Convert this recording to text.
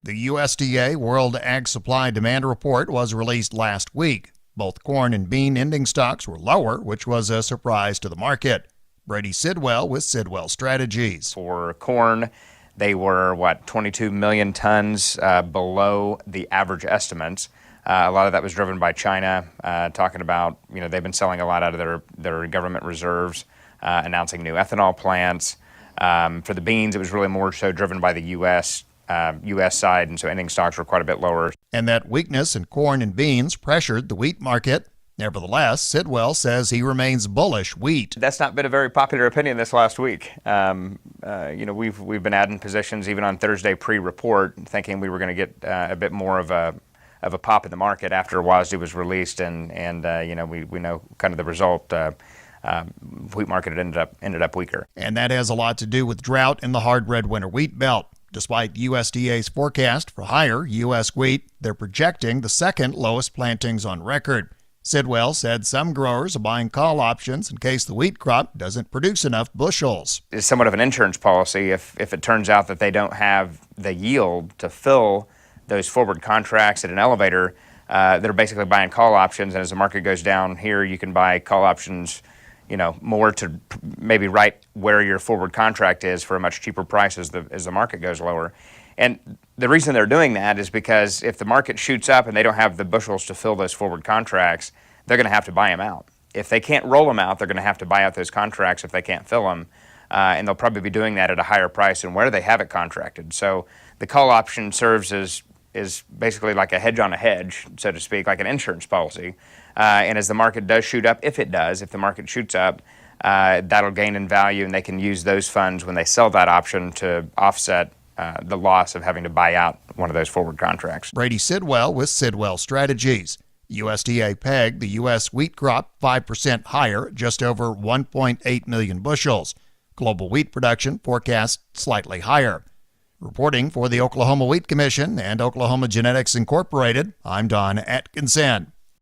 The USDA World Ag Supply Demand Report was released last week. Both corn and bean ending stocks were lower, which was a surprise to the market. Brady Sidwell with Sidwell Strategies. For corn, they were, 22 million tons below the average estimates. A lot of that was driven by China, talking about, they've been selling a lot out of their government reserves, announcing new ethanol plants. For the beans, it was really more so driven by the U.S. Side, and so ending stocks were quite a bit lower. And that weakness in corn and beans pressured the wheat market. Nevertheless, Sidwell says he remains bullish wheat. That's not been a very popular opinion this last week. We've been adding positions even on Thursday pre-report, thinking we were going to get a bit more of a pop in the market after WASDE was released, and we know kind of the result. Wheat market ended up weaker. And that has a lot to do with drought in the hard red winter wheat belt. Despite USDA's forecast for higher U.S. wheat, they're projecting the second lowest plantings on record. Sidwell said some growers are buying call options in case the wheat crop doesn't produce enough bushels. It's somewhat of an insurance policy. If it turns out that they don't have the yield to fill those forward contracts at an elevator, they're basically buying call options. And as the market goes down here, you can buy call options, more to maybe right where your forward contract is for a much cheaper price as the market goes lower. And the reason they're doing that is because if the market shoots up and they don't have the bushels to fill those forward contracts, they're going to have to buy them out. If they can't roll them out, they're going to have to buy out those contracts if they can't fill them. And they'll probably be doing that at a higher price than where they have it contracted. So the call option serves as basically like a hedge on a hedge, so to speak, like an insurance policy. And as the market does shoot up, if the market shoots up, that'll gain in value, and they can use those funds when they sell that option to offset the loss of having to buy out one of those forward contracts. Brady Sidwell with Sidwell Strategies. USDA pegged the U.S. wheat crop 5% higher, just over 1.8 million bushels. Global wheat production forecast slightly higher. Reporting for the Oklahoma Wheat Commission and Oklahoma Genetics Incorporated, I'm Don Atkinson.